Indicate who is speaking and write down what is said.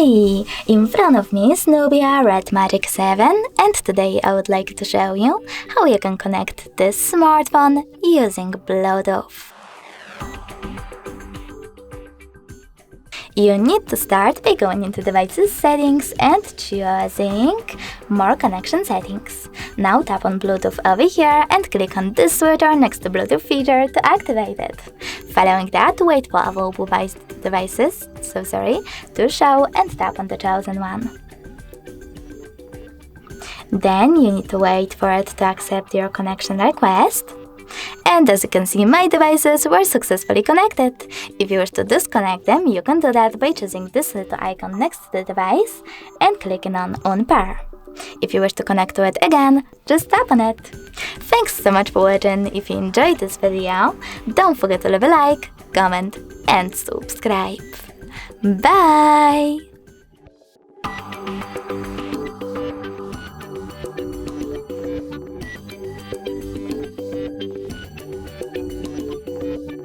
Speaker 1: Hi! In front of me is Nubia Red Magic 7, and today I would like to show you how you can connect this smartphone using Bluetooth. You need to start by going into Devices Settings and choosing More Connection Settings. Now tap on Bluetooth over here and click on this switcher next to Bluetooth feature to activate it. Following that, wait for available devices to show and tap on the chosen one. Then you need to wait for it to accept your connection request. And as you can see, my devices were successfully connected. If you wish to disconnect them, you can do that by choosing this little icon next to the device and clicking on Unpair. If you wish to connect to it again, just tap on it. Thanks so much for watching. If you enjoyed this video, don't forget to leave a like, comment and subscribe. Bye!